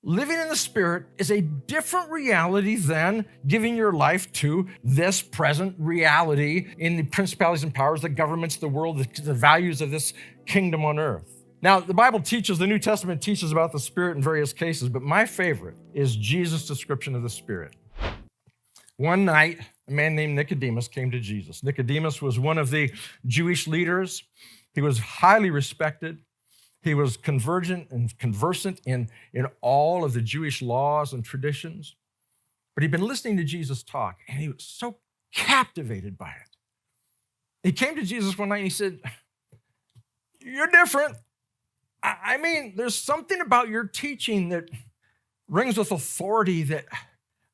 living in the Spirit is a different reality than giving your life to this present reality in the principalities and powers, the governments, the world, the values of this kingdom on earth. Now, the Bible teaches, the New Testament teaches about the Spirit in various cases, but my favorite is Jesus' description of the Spirit. One night, a man named Nicodemus came to Jesus. Nicodemus was one of the Jewish leaders. He was highly respected. He was convergent and conversant in all of the Jewish laws and traditions. But he'd been listening to Jesus talk, and he was so captivated by it. He came to Jesus one night and he said, "You're different. I mean, there's something about your teaching that rings with authority that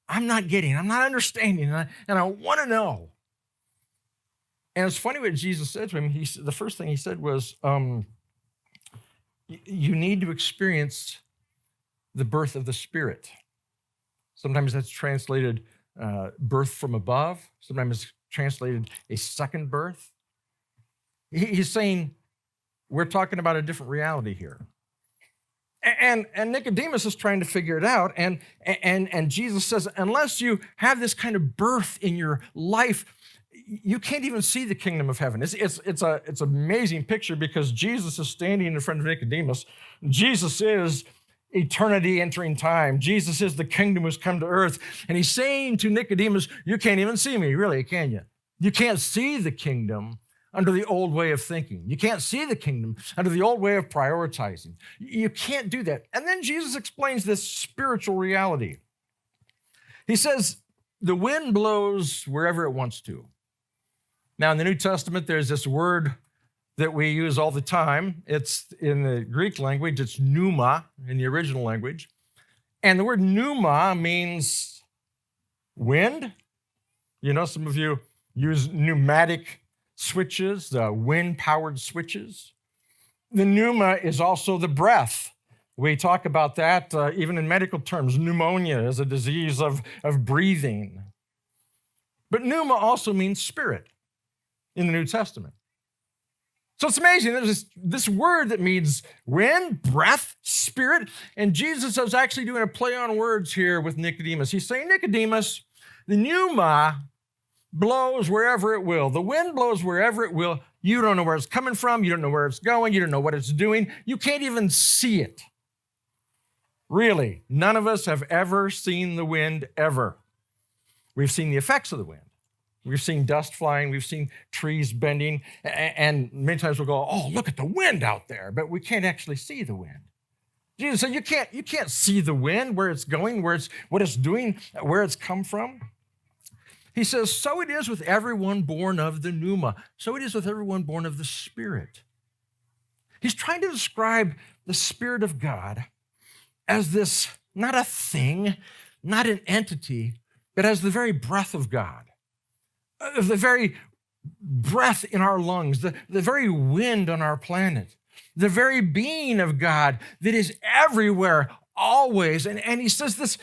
I'm not getting, I'm not understanding, and I want to know." And it's funny what Jesus said to him. The first thing he said was, you need to experience the birth of the Spirit. Sometimes that's translated birth from above. Sometimes it's translated a second birth. He's saying, we're talking about a different reality here. And Nicodemus is trying to figure it out. And Jesus says, unless you have this kind of birth in your life, you can't even see the kingdom of heaven. It's an amazing picture because Jesus is standing in front of Nicodemus. Jesus is eternity entering time. Jesus is the kingdom who's come to earth. And he's saying to Nicodemus, you can't even see me, really, can you? You can't see the kingdom under the old way of thinking. You can't see the kingdom under the old way of prioritizing. You can't do that. And then Jesus explains this spiritual reality. He says, the wind blows wherever it wants to. Now, in the New Testament, there's this word that we use all the time. It's in the Greek language, it's pneuma in the original language. And the word pneuma means wind. You know, some of you use pneumatic switches, wind-powered switches. The pneuma is also the breath. We talk about that even in medical terms. Pneumonia is a disease of breathing. But pneuma also means spirit in the New Testament. So it's amazing. There's this word that means wind, breath, spirit, and Jesus is actually doing a play on words here with Nicodemus. He's saying, Nicodemus, the pneuma blows wherever it will. The wind blows wherever it will. You don't know where it's coming from. You don't know where it's going. You don't know what it's doing. You can't even see it. Really, none of us have ever seen the wind, ever. We've seen the effects of the wind. We've seen dust flying. We've seen trees bending. And many times we'll go, oh, look at the wind out there. But we can't actually see the wind. Jesus said, you can't see the wind, where it's going, what it's doing, where it's come from. He says, so it is with everyone born of the pneuma. So it is with everyone born of the Spirit. He's trying to describe the Spirit of God as this, not a thing, not an entity, but as the very breath of God, the very breath in our lungs, the very wind on our planet, the very being of God that is everywhere, always. And he says this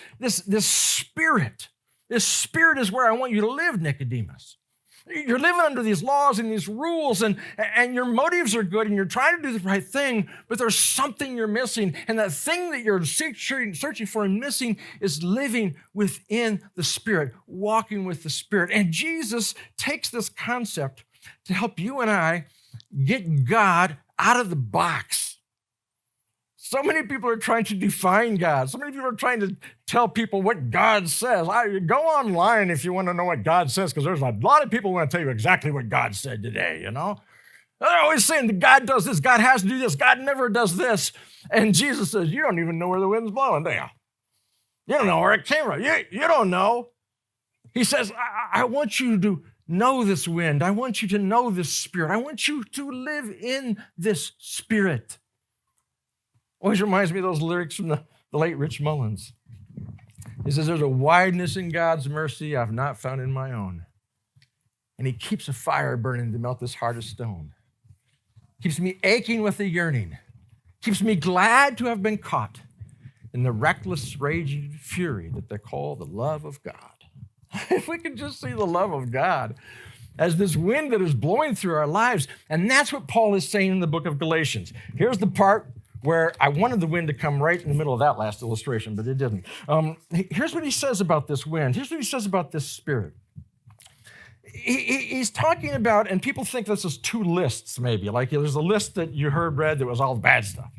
Spirit, this Spirit is where I want you to live, Nicodemus. You're living under these laws and these rules, and your motives are good, and you're trying to do the right thing, but there's something you're missing. And that thing that you're searching for and missing is living within the Spirit, walking with the Spirit. And Jesus takes this concept to help you and I get God out of the box. So many people are trying to define God. So many people are trying to tell people what God says. Go online if you want to know what God says, because there's a lot of people who want to tell you exactly what God said today, you know? They're always saying that God does this, God has to do this, God never does this. And Jesus says, you don't even know where the wind's blowing, do you? You don't know where it came from. You don't know. He says, I want you to know this wind. I want you to know this Spirit. I want you to live in this Spirit. Always reminds me of those lyrics from the late Rich Mullins. He says, there's a wideness in God's mercy I've not found in my own. And he keeps a fire burning to melt this heart of stone. Keeps me aching with a yearning. Keeps me glad to have been caught in the reckless, raging fury that they call the love of God. If we could just see the love of God as this wind that is blowing through our lives. And that's what Paul is saying in the book of Galatians. Here's the part where I wanted the wind to come right in the middle of that last illustration, but it didn't. Here's what he says about this wind. Here's what he says about this spirit. He's talking about, and people think this is two lists maybe, like there's a list that you read that was all the bad stuff,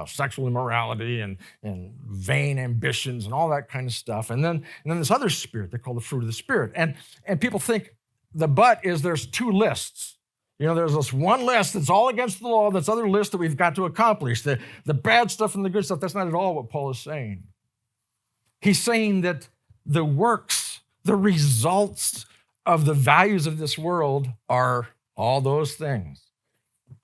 sexual immorality and vain ambitions and all that kind of stuff. And then this other spirit they call the fruit of the Spirit. And people think the but is there's two lists. There's this one list that's all against the law, this other list that we've got to accomplish, the bad stuff and the good stuff. That's not at all what Paul is saying. He's saying that the works, the results of the values of this world are all those things.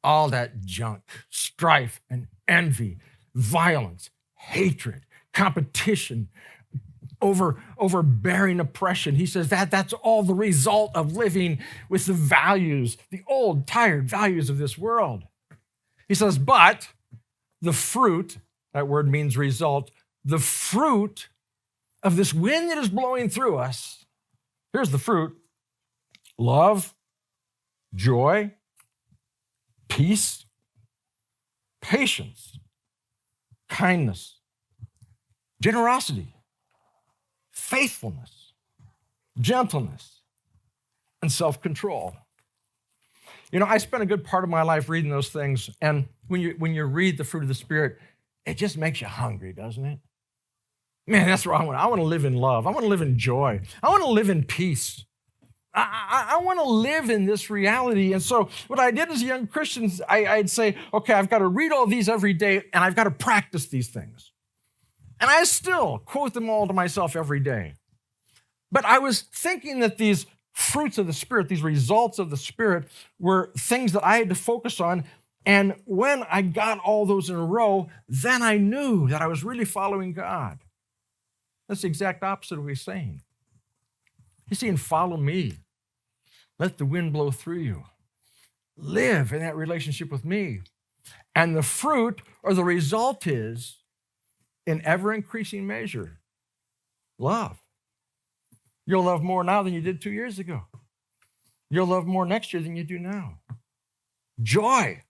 All that junk, strife and envy, violence, hatred, competition, overbearing oppression. He says that's all the result of living with the values, the old, tired values of this world. He says, but the fruit, that word means result, the fruit of this wind that is blowing through us, here's the fruit: love, joy, peace, patience, kindness, generosity, faithfulness, gentleness, and self-control. I spent a good part of my life reading those things, and when you read the fruit of the Spirit, it just makes you hungry, doesn't it? Man, that's what I want. I want to live in love. I want to live in joy. I want to live in peace. I want to live in this reality. And so what I did as a young Christian, I'd say, okay, I've got to read all these every day, and I've got to practice these things. And I still quote them all to myself every day. But I was thinking that these fruits of the Spirit, these results of the Spirit, were things that I had to focus on. And when I got all those in a row, then I knew that I was really following God. That's the exact opposite of what he's saying. He's saying, follow me. Let the wind blow through you. Live in that relationship with me. And the fruit or the result is, in ever-increasing measure, love. You'll love more now than you did 2 years ago. You'll love more next year than you do now. Joy.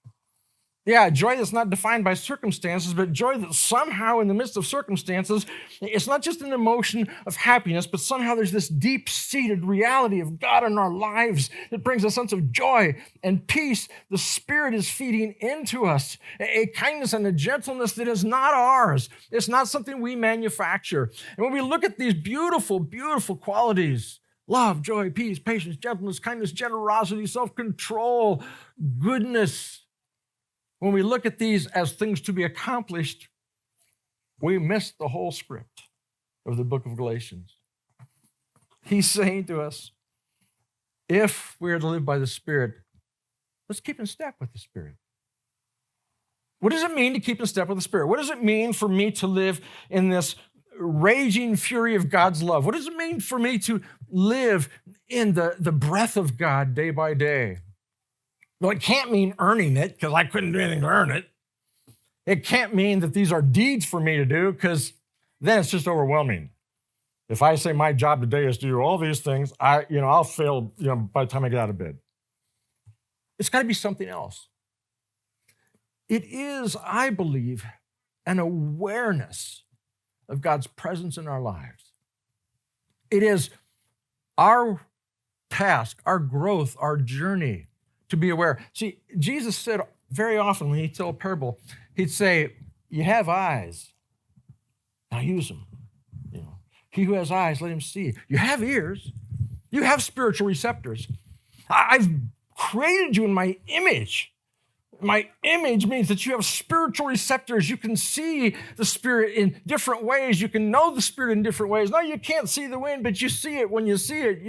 Yeah, joy that's not defined by circumstances, but joy that somehow in the midst of circumstances, it's not just an emotion of happiness, but somehow there's this deep-seated reality of God in our lives that brings a sense of joy and peace. The Spirit is feeding into us a kindness and a gentleness that is not ours. It's not something we manufacture. And when we look at these beautiful, beautiful qualities, love, joy, peace, patience, gentleness, kindness, generosity, self-control, goodness, when we look at these as things to be accomplished, we miss the whole script of the book of Galatians. He's saying to us, if we are to live by the Spirit, let's keep in step with the Spirit. What does it mean to keep in step with the Spirit? What does it mean for me to live in this raging fury of God's love? What does it mean for me to live in the breath of God day by day? Well, it can't mean earning it, because I couldn't do anything to earn it. It can't mean that these are deeds for me to do, because then it's just overwhelming. If I say my job today is to do all these things, I'll fail by the time I get out of bed. It's got to be something else. It is, I believe, an awareness of God's presence in our lives. It is our task, our growth, our journey to be aware. See, Jesus said very often when he'd tell a parable, he'd say, you have eyes, now use them. He who has eyes, let him see. You have ears. You have spiritual receptors. I've created you in my image. My image means that you have spiritual receptors. You can see the Spirit in different ways. You can know the Spirit in different ways. No, you can't see the wind, but you see it when you see it,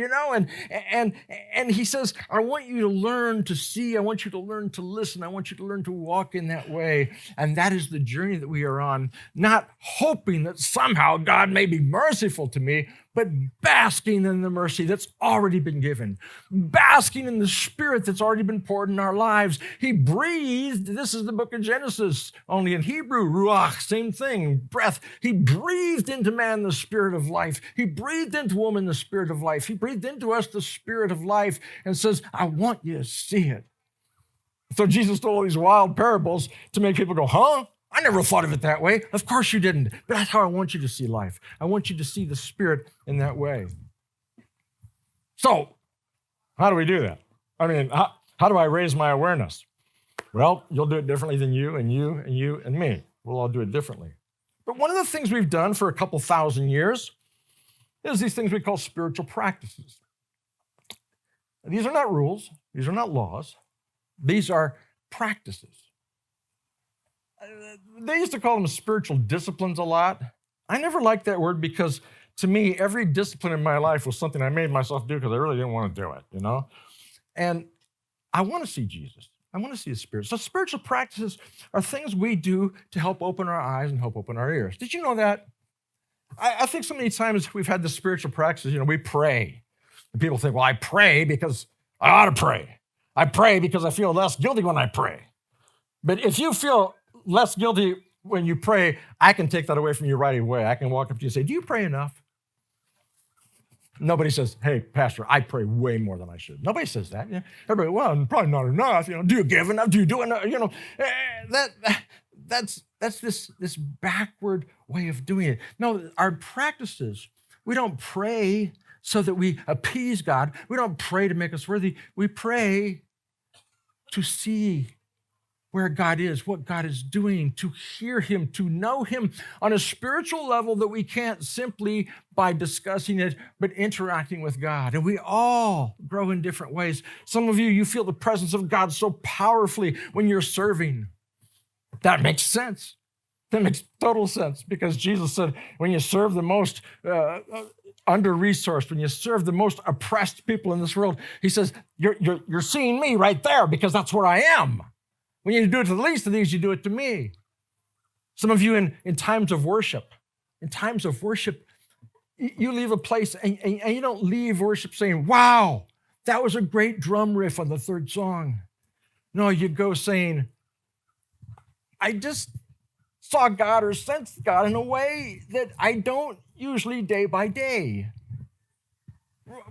And he says, I want you to learn to see. I want you to learn to listen. I want you to learn to walk in that way. And that is the journey that we are on, not hoping that somehow God may be merciful to me, but basking in the mercy that's already been given, basking in the Spirit that's already been poured in our lives. He breathed, this is the book of Genesis, only in Hebrew, ruach, same thing, breath. He breathed into man the Spirit of life. He breathed into woman the Spirit of life. He breathed into us the Spirit of life and says, I want you to see it. So Jesus told all these wild parables to make people go, huh? I never thought of it that way. Of course you didn't. But that's how I want you to see life. I want you to see the Spirit in that way. So, how do we do that? I mean, how do I raise my awareness? Well, you'll do it differently than you and you and you and me. We'll all do it differently. But one of the things we've done for a couple thousand years is these things we call spiritual practices. These are not rules. These are not laws. These are practices. They used to call them spiritual disciplines a lot. I never liked that word because to me, every discipline in my life was something I made myself do because I really didn't want to do it, you know? And I want to see Jesus. I want to see the Spirit. So spiritual practices are things we do to help open our eyes and help open our ears. Did you know that? I think so many times we've had the spiritual practices, we pray. And people think, well, I pray because I ought to pray. I pray because I feel less guilty when I pray. But if you feel less guilty when you pray, I can take that away from you right away. I can walk up to you and say, do you pray enough? Nobody says, hey, Pastor, I pray way more than I should. Nobody says that. Everybody, well, probably not enough. Do you give enough? Do you do enough? That's this backward way of doing it. No, our practices, we don't pray so that we appease God. We don't pray to make us worthy. We pray to see where God is, what God is doing, to hear him, to know him on a spiritual level that we can't simply by discussing it, but interacting with God. And we all grow in different ways. Some of you feel the presence of God so powerfully when you're serving. That makes sense. That makes total sense because Jesus said, when you serve the most under-resourced, when you serve the most oppressed people in this world, he says, you're seeing me right there because that's where I am. When you do it to the least of these, you do it to me. Some of you in times of worship, you leave a place and you don't leave worship saying, wow, that was a great drum riff on the third song. No, you go saying, I just saw God or sensed God in a way that I don't usually day by day.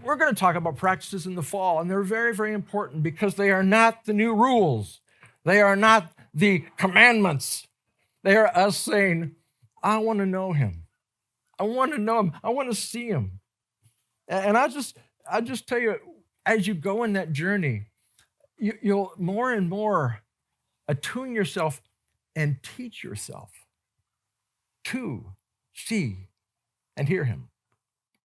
We're going to talk about practices in the fall, and they're very, very important because they are not the new rules. They are not the commandments. They are us saying, I want to know him. I want to know him. I want to see him. And I just tell you, as you go in that journey, you'll more and more attune yourself and teach yourself to see and hear him.